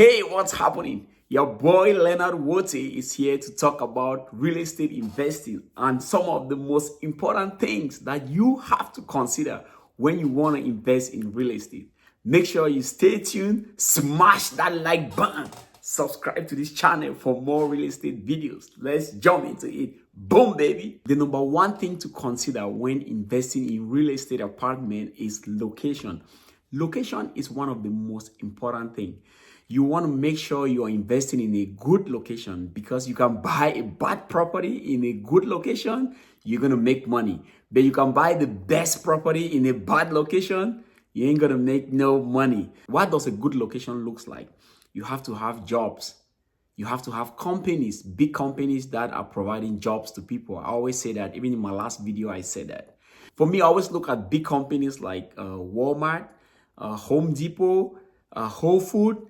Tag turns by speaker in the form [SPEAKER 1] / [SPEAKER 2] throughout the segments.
[SPEAKER 1] Hey, what's happening? Your boy Leonard Wote is here to talk about real estate investing and some of the most important things that you have to consider when you want to invest in real estate. Make sure you stay tuned, smash that like button, subscribe to this channel for more real estate videos. Let's jump into it. Boom, baby. The number one thing to consider when investing in real estate apartment is location. Location is one of the most important things. You want to make sure you're investing in a good location because you can buy a bad property in a good location, you're going to make money. But you can buy the best property in a bad location, you ain't going to make no money. What does a good location looks like? You have to have jobs. You have to have companies, big companies that are providing jobs to people. I always say that. Even in my last video, I said that. For me, I always look at big companies like Walmart, Home Depot, Whole Foods,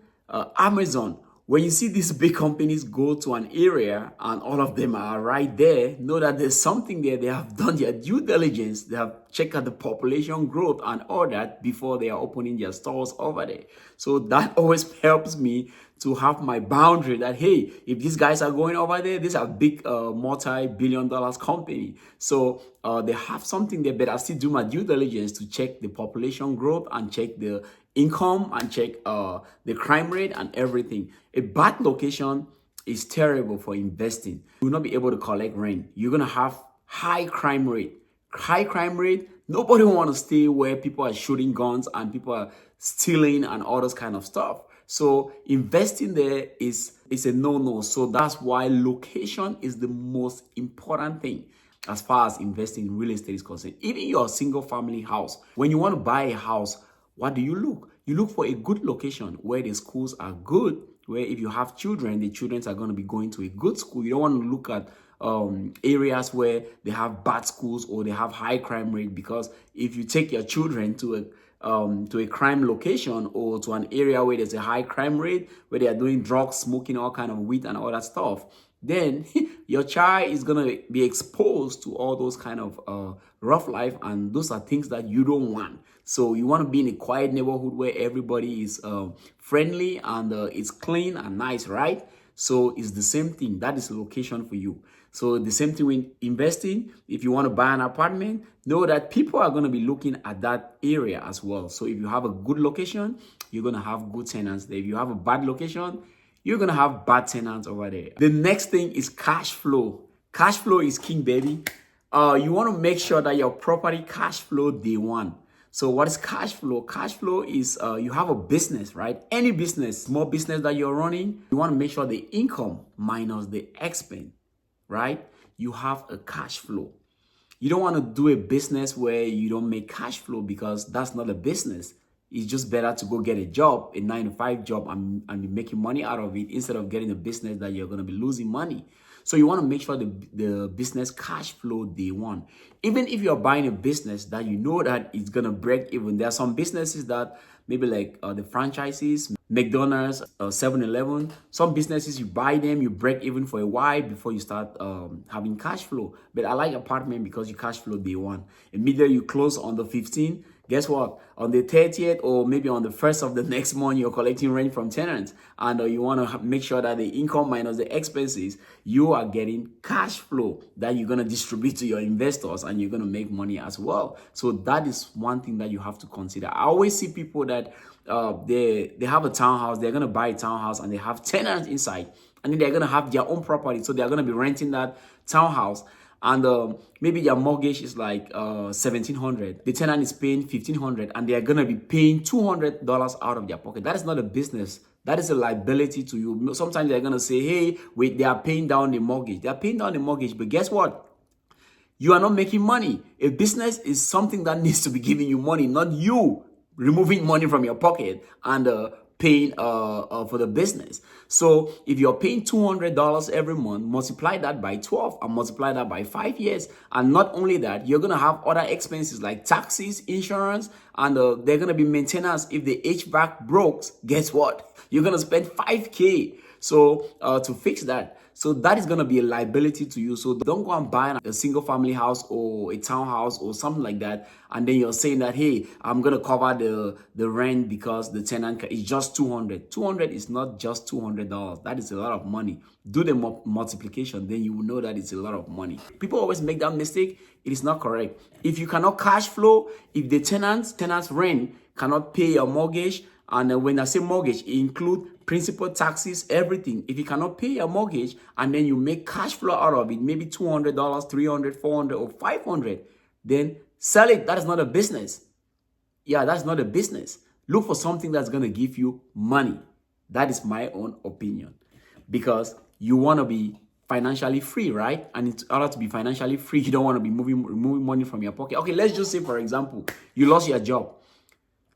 [SPEAKER 1] Amazon. When you see these big companies go to an area and all of them are right there, know that there's something there. They have done their due diligence. They have checked out the population growth and all that before they are opening their stores over there. So that always helps me to have my boundary that, hey, if these guys are going over there, these are big multi-billion dollars company. So they have something there, but I still do my due diligence to check the population growth and check the income and check the crime rate and everything. A bad location is terrible for investing. You will not be able to collect rent. You're going to have high crime rate. High crime rate, nobody want to stay where people are shooting guns and people are stealing and all those kind of stuff. So investing there is a no-no. So that's why location is the most important thing as far as investing in real estate is concerned. Even your single family house, when you want to buy a house, what do you look? You look for a good location where the schools are good, where if you have children, the children are going to be going to a good school. You don't want to look at areas where they have bad schools or they have high crime rate, because if you take your children to a crime location or to an area where there's a high crime rate, where they are doing drugs, smoking all kind of weed and all that stuff, then your child is going to be exposed to all those kind of rough life, and those are things that you don't want. So you want to be in a quiet neighborhood where everybody is friendly and it's clean and nice, right? So it's the same thing. That is location for you. So the same thing with investing. If you want to buy an apartment, know that people are going to be looking at that area as well. So if you have a good location, you're going to have good tenants there. If you have a bad location, you're going to have bad tenants over there. The next thing is cash flow. Cash flow is king, baby. You want to make sure that your property cash flow day one. So what is cash flow? Cash flow is you have a business, right? Any business, small business that you're running, you want to make sure the income minus the expense, right? You have a cash flow. You don't want to do a business where you don't make cash flow, because that's not a business. It's just better to go get a job, a 9-to-5 job, and be making money out of it instead of getting a business that you're going to be losing money. So you want to make sure the business cash flow day one. Even if you're buying a business that you know that it's going to break even. There are some businesses that maybe like the franchises, McDonald's, 7-Eleven. Some businesses, you buy them, you break even for a while before you start having cash flow. But I like apartment because you cash flow day one. Immediately you close on the 15th. Guess what? On the 30th or maybe on the 1st of the next month, you're collecting rent from tenants, and you want to make sure that the income minus the expenses, you are getting cash flow that you're going to distribute to your investors, and you're going to make money as well. So that is one thing that you have to consider. I always see people that they have a townhouse, they're going to buy a townhouse and they have tenants inside, and then they're going to have their own property. So they're going to be renting that townhouse. And maybe your mortgage is like $1,700. The tenant is paying $1,500, and they are gonna be paying $200 out of their pocket. That is not a business. That is a liability to you. Sometimes they're gonna say, "Hey, wait, they are paying down the mortgage. They are paying down the mortgage, but guess what? You are not making money. A business is something that needs to be giving you money, not you removing money from your pocket and paying for the business." So if you're paying $200 every month, multiply that by 12 and multiply that by 5 years. And not only that, you're going to have other expenses like taxes, insurance, and they're gonna be maintenance. If the HVAC broke, guess what? You're gonna spend 5K so to fix that. So that is gonna be a liability to you. So don't go and buy a single family house or a townhouse or something like that, and then you're saying that, hey, I'm gonna cover the rent because the tenant is just 200. 200 is not just $200. That is a lot of money. Do the multiplication, then you will know that it's a lot of money. People always make that mistake. It is not correct. If you cannot cash flow, if the tenant's rent cannot pay your mortgage, and when I say mortgage, it includes principal, taxes, everything. If you cannot pay your mortgage and then you make cash flow out of it, maybe $200, $300, $400, or $500, then sell it. That is not a business. Yeah, that's not a business. Look for something that's going to give you money. That is my own opinion. Because you want to be financially free, right? And in order to be financially free, you don't want to be removing money from your pocket. Okay, let's just say, for example, you lost your job.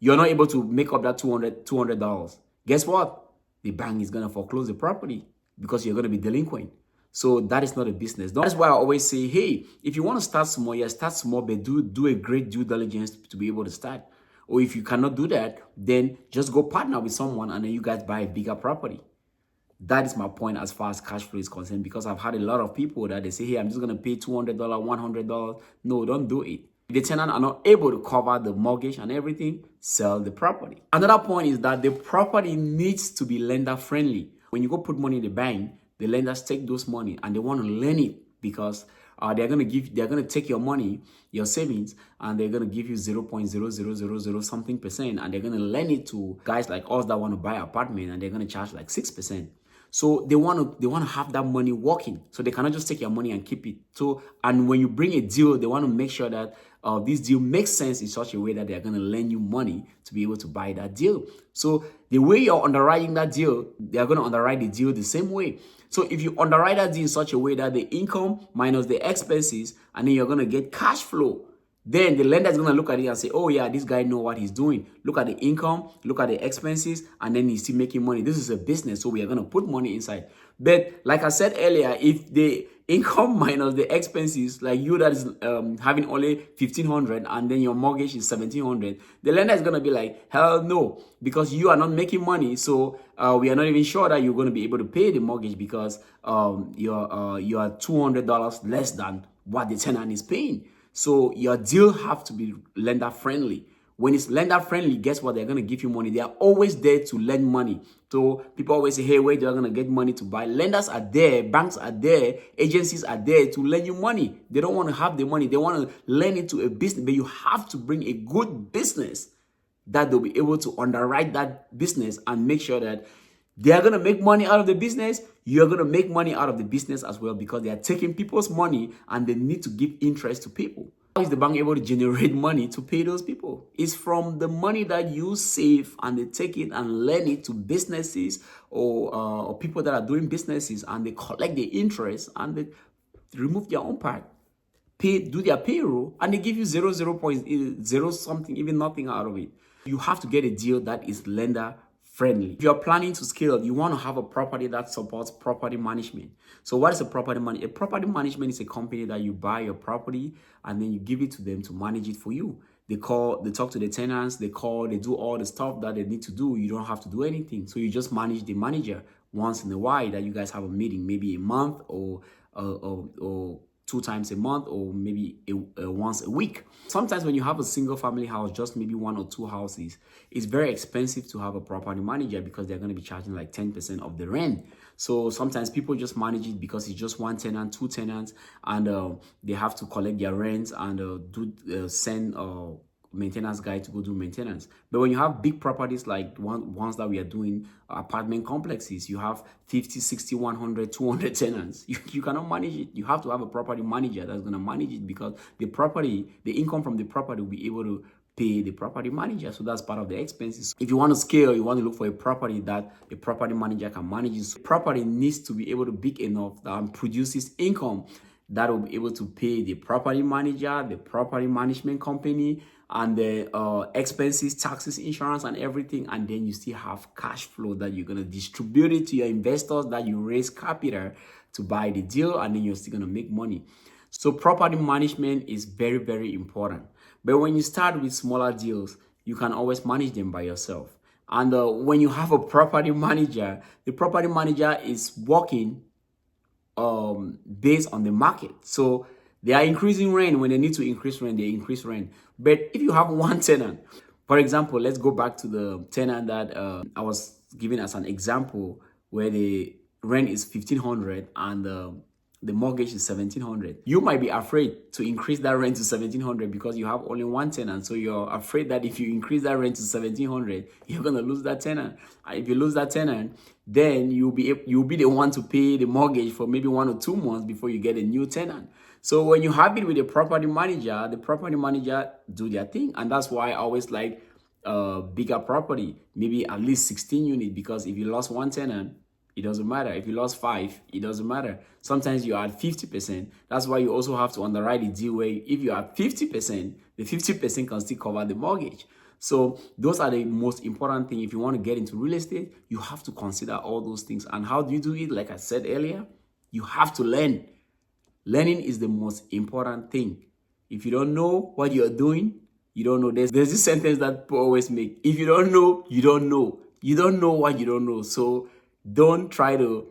[SPEAKER 1] You're not able to make up that $200. Guess what? The bank is going to foreclose the property because you're going to be delinquent. So that is not a business. That's why I always say, hey, if you want to start small, yeah, start small, but do a great due diligence to be able to start. Or if you cannot do that, then just go partner with someone and then you guys buy a bigger property. That is my point as far as cash flow is concerned, because I've had a lot of people that they say, hey, I'm just going to pay $200, $100. No, don't do it. If the tenant are not able to cover the mortgage and everything, sell the property. Another point is that the property needs to be lender friendly. When you go put money in the bank, the lenders take those money and they want to lend it because they're going to take your money, your savings, and they're going to give you 0.0000 something percent, and they're going to lend it to guys like us that want to buy an apartment, and they're going to charge like 6%. So they want to have that money working. So they cannot just take your money and keep it. So, and when you bring a deal, they want to make sure that this deal makes sense in such a way that they're going to lend you money to be able to buy that deal. So the way you're underwriting that deal, they're going to underwrite the deal the same way. So if you underwrite that deal in such a way that the income minus the expenses, and then you're going to get cash flow, then the lender is going to look at it and say, oh yeah, this guy knows what he's doing. Look at the income, look at the expenses, and then he's still making money. This is a business, so we are going to put money inside. But like I said earlier, if the income minus the expenses, like you that is having only $1,500 and then your mortgage is $1,700, the lender is going to be like, hell no, because you are not making money. So we are not even sure that you're going to be able to pay the mortgage because you are $200 less than what the tenant is paying. So your deal have to be lender friendly. When it's lender friendly, guess what? They're going to give you money. They are always there to lend money. So people always say, hey, wait, they're going to get money to buy. Lenders are there. Banks are there. Agencies are there to lend you money. They don't want to have the money. They want to lend it to a business. But you have to bring a good business that they'll be able to underwrite that business and make sure that they are going to make money out of the business. You're going to make money out of the business as well, because they are taking people's money and they need to give interest to people. How is the bank able to generate money to pay those people? It's from the money that you save, and they take it and lend it to businesses or people that are doing businesses, and they collect the interest and they remove their own part, do their payroll, and they give you 0.0 something, even nothing out of it. You have to get a deal that is lender friendly. If you're planning to scale, you want to have a property that supports property management. So what is a property management? A property management is a company that you buy your property and then you give it to them to manage it for you. They talk to the tenants, they do all the stuff that they need to do. You don't have to do anything. So you just manage the manager once in a while, that you guys have a meeting, maybe a month or 2 times a month, or maybe once a week. Sometimes when you have a single family house, just maybe 1 or 2 houses, it's very expensive to have a property manager because they're going to be charging like 10% of the rent. So sometimes people just manage it because it's just 1 tenant, 2 tenants, and they have to collect their rents and send maintenance guy to go do maintenance. But when you have big properties like ones that we are doing, apartment complexes, you have 50, 60, 100, 200 tenants. You cannot manage it. You have to have a property manager that's going to manage it, because the income from the property will be able to pay the property manager. So that's part of the expenses. If you want to scale, you want to look for a property that a property manager can manage. So property needs to be able to be big enough that produces income that will be able to pay the property manager, the property management company, and the expenses, taxes, insurance, and everything. And then you still have cash flow that you're going to distribute it to your investors, that you raise capital to buy the deal, and then you're still going to make money. So property management is very, very important. But when you start with smaller deals, you can always manage them by yourself. And when you have a property manager, the property manager is working based on the market. So they are increasing rent. When they need to increase rent, they increase rent. But if you have one tenant, for example, let's go back to the tenant that I was giving as an example, where the rent is 1,500 and the mortgage is 1,700. You might be afraid to increase that rent to 1,700 because you have only one tenant. So you're afraid that if you increase that rent to 1,700, you're gonna lose that tenant. And if you lose that tenant, then you'll be the one to pay the mortgage for maybe 1 or 2 months before you get a new tenant. So when you have it with a property manager, the property manager do their thing, and that's why I always like bigger property, maybe at least 16 units, because if you lost one tenant, it doesn't matter. If you lost 5, it doesn't matter. Sometimes you're at 50%. That's why you also have to underwrite a deal where if you're at 50%, the 50% can still cover the mortgage. So those are the most important thing. If you want to get into real estate, you have to consider all those things. And how do you do it? Like I said earlier, you have to learn. Learning is the most important thing. If you don't know what you're doing, you don't know. There's this sentence that people always make. If you don't know, you don't know. You don't know what you don't know. So don't try to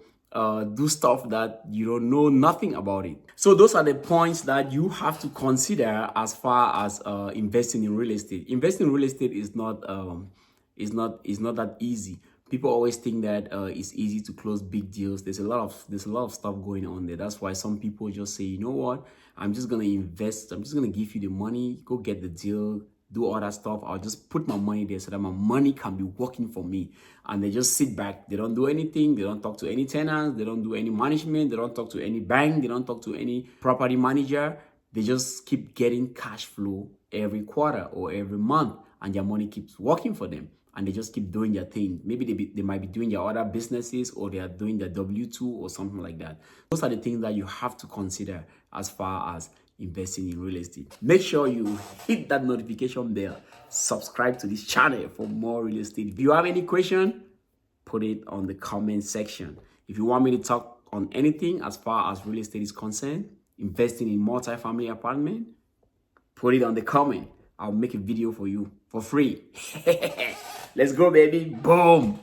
[SPEAKER 1] do stuff that you don't know nothing about it. So those are the points that you have to consider as far as investing in real estate. Investing in real estate is not that easy. People always think that it's easy to close big deals. There's a lot of stuff going on there. That's why some people just say, you know what, I'm just gonna invest. I'm just gonna give you the money, go get the deal, do all that stuff. I'll just put my money there so that my money can be working for me. And they just sit back. They don't do anything. They don't talk to any tenants. They don't do any management. They don't talk to any bank. They don't talk to any property manager. They just keep getting cash flow every quarter or every month, and their money keeps working for them. And they just keep doing their thing. Maybe they might be doing their other businesses, or they are doing their W-2 or something like that. Those are the things that you have to consider as far as investing in real estate. Make sure you hit that notification bell. Subscribe to this channel for more real estate. If you have any question, put it on the comment section. If you want me to talk on anything as far as real estate is concerned, investing in multi-family apartment, put it on the comment. I'll make a video for you for free. Let's go, baby. Boom.